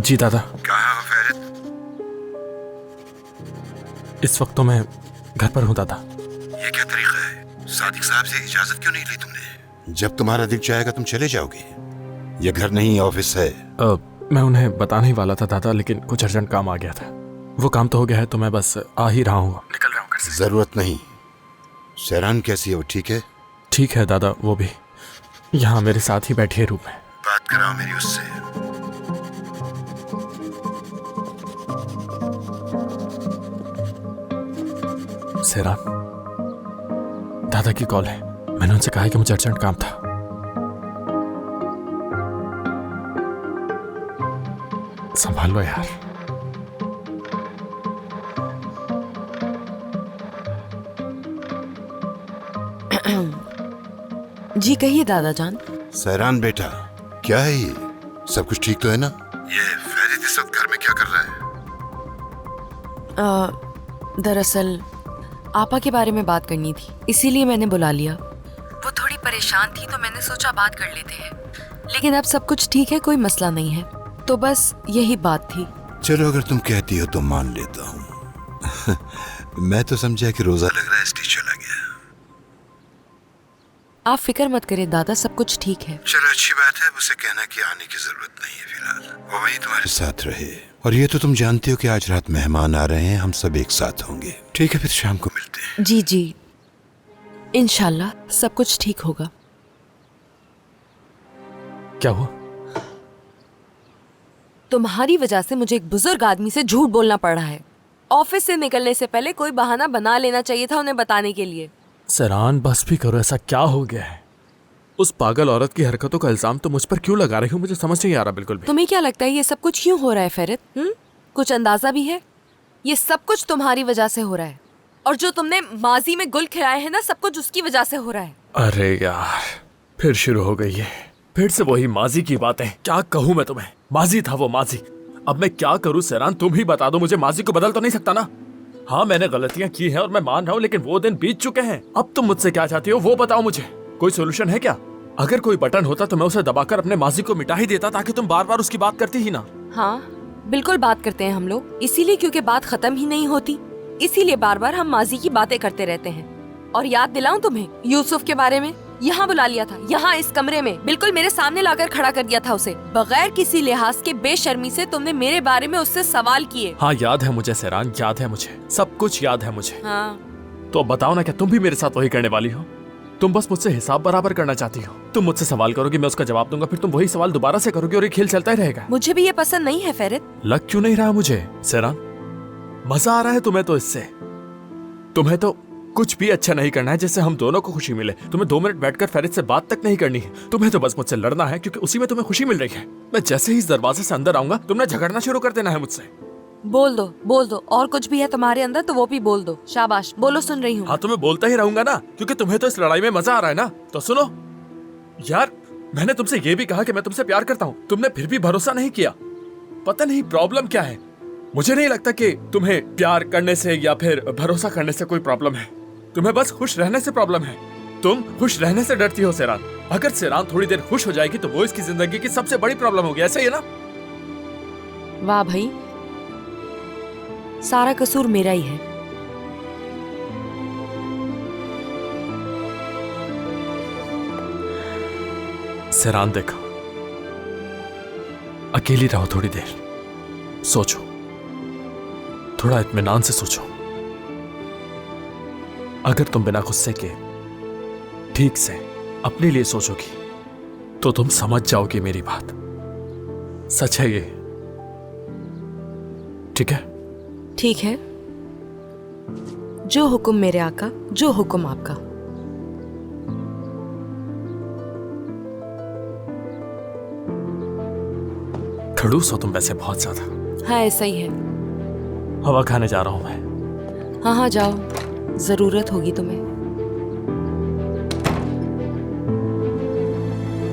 जी दादा। कहाँ हो फेरित? इस वक्त तो मैं घर पर हूँ दादा। ये क्या तरीका है? सादिक साहब से इजाजत क्यों नहीं ली तुमने? जब तुम्हारा दिल चाहेगा तुम चले जाओगे। ये घर नहीं ऑफिस है। मैं उन्हें बताने ही वाला था दादा, लेकिन कुछ अर्जेंट काम आ गया था। वो काम तो हो गया है, तो मैं बस आ ही रहा हूँ, निकल रहा हूँ घर से। जरूरत नहीं। सहरान कैसी है वो, ठीक है? ठीक है दादा, वो भी यहाँ मेरे साथ ही बैठी है रूम में। बात कराओ मेरी उससे। सहरान, दादा की कॉल है। मैंने उनसे कहा है कि मुझे अर्जेंट काम था। संभाल लो यार। जी कहिए दादा जान। सहरान बेटा, क्या है ये? सब कुछ ठीक तो है ना? ये फेरित इस वक्त घर में क्या कर रहा है? दरअसल आपा के बारे में बात करनी थी, इसीलिए मैंने बुला लिया। वो थोड़ी परेशान थी तो मैंने सोचा बात कर लेते हैं, लेकिन अब सब कुछ ठीक है, कोई मसला नहीं है, तो बस यही बात थी। चलो अगर तुम कहती हो तो मान लेता हूँ। मैं तो समझा कि रोजा लग रहा है इसलिए चला गया। आप फिक्र मत करें दादा, सब कुछ ठीक है। चलो अच्छी बात है। उसे कहना कि आने की जरूरत नहीं है फिलहाल, वो वहीं तुम्हारे साथ रहे। और ये तो तुम जानते हो कि आज रात मेहमान आ रहे हैं, हम सब एक साथ होंगे। ठीक है, फिर शाम को मिलते हैं। जी जी, इंशाल्लाह सब कुछ ठीक होगा। क्या हुआ? तुम्हारी वजह से मुझे एक बुजुर्ग आदमी से झूठ बोलना पड़ रहा है। ऑफिस से निकलने से पहले कोई बहाना बना लेना चाहिए था उन्हें बताने के लिए। सहरान बस भी करो, ऐसा क्या हो गया है? उस पागल औरत की हरकतों का इल्जाम तो मुझ पर क्यों लगा रही हो? मुझे समझ नहीं आ रहा बिल्कुल भी। तुम्हें क्या लगता है ये सब कुछ क्यों हो रहा है फेरित? कुछ अंदाजा भी है? ये सब कुछ तुम्हारी वजह से हो रहा है, और जो तुमने माजी में गुल खिलाए हैं ना, सब कुछ उसकी वजह से हो रहा है। अरे यार, फिर शुरू हो गई है, फिर से वही माजी की बातें। क्या कहूँ मैं तुम्हें, माजी था वो माजी। अब मैं क्या करूँ सहरान, तुम ही बता दो मुझे। माजी को बदल तो नहीं सकता ना? हाँ मैंने गलतियां की हैं और मैं मान रहा हूँ, लेकिन वो दिन बीत चुके हैं। अब तुम मुझसे क्या चाहती हो वो बताओ मुझे। कोई सोल्यूशन है क्या? अगर कोई बटन होता तो मैं उसे दबाकर अपने माजी को मिटा ही देता, ताकि तुम बार बार उसकी बात करती ही ना। हाँ बिल्कुल बात करते हैं हम लोग, इसीलिए क्योंकि बात खत्म ही नहीं होती, इसीलिए बार बार हम माजी की बातें करते रहते हैं। और याद दिलाऊं तुम्हें यूसुफ के बारे में? यहाँ बुला लिया था, यहाँ इस कमरे में बिल्कुल मेरे सामने लाकर खड़ा कर दिया था उसे। बगैर किसी लिहाज के बेशर्मी से तुमने मेरे बारे में उससे सवाल किए। हाँ याद है मुझे सहरान, याद है मुझे, सब कुछ याद है मुझे। हाँ तो बताओ ना, क्या तुम भी मेरे साथ वही करने वाली हो? तुम बस मुझसे हिसाब बराबर करना चाहती हो। तुम मुझसे सवाल करोगी, मैं उसका जवाब दूंगा, फिर तुम वही सवाल दोबारा से करोगी और ये खेल चलता ही रहेगा। मुझे भी ये पसंद नहीं है फेरित। लग क्यों नहीं रहा मुझे सहरान? मजा आ रहा है तुम्हें तो इससे? तुम्हें तो कुछ भी अच्छा नहीं करना है जिससे हम दोनों को खुशी मिले। तुम्हें 2 मिनट बैठकर फेरित से बात तक नहीं करनी है। तुम्हें तो बस मुझसे लड़ना है, क्योंकि उसी में तुम्हें खुशी मिल रही है। मैं जैसे ही इस दरवाजे से अंदर आऊंगा तुमने झगड़ना शुरू कर देना है मुझसे। बोल दो बोल दो, और कुछ भी है तुम्हारे अंदर तो वो भी बोल दो। शाबाश, बोलो, सुन रही हूँ। हाँ तो मैं बोलता ही रहूंगा ना, क्योंकि तुम्हें तो इस लड़ाई में मजा आ रहा है ना। तो सुनो यार, मैंने तुमसे ये भी कहा कि मैं तुमसे प्यार करता हूँ, तुमने फिर भी भरोसा नहीं किया। पता नहीं प्रॉब्लम क्या है। मुझे नहीं लगता कि तुम्हें प्यार करने से या फिर भरोसा करने से कोई प्रॉब्लम है। तुम्हें बस खुश रहने से प्रॉब्लम है। तुम खुश रहने से डरती हो सहरान। अगर सहरान थोड़ी देर खुश हो जाएगी तो वो इसकी जिंदगी की सबसे बड़ी प्रॉब्लम होगी, ऐसा ही है ना? वाह भाई, सारा कसूर मेरा ही है। सहरान देखो, अकेली रहो थोड़ी देर, सोचो, थोड़ा इत्मीनान से सोचो। अगर तुम बिना गुस्से के ठीक से अपने लिए सोचोगी तो तुम समझ जाओगी मेरी बात। सच है ये, ठीक है? ठीक है, जो हुक्म मेरे आका, जो हुक्म आपका। खड़ूस हो तुम वैसे बहुत ज्यादा। हाँ ऐसा ही है। हवा खाने जा रहा हूं मैं। हाँ हाँ जाओ, जरूरत होगी तुम्हें।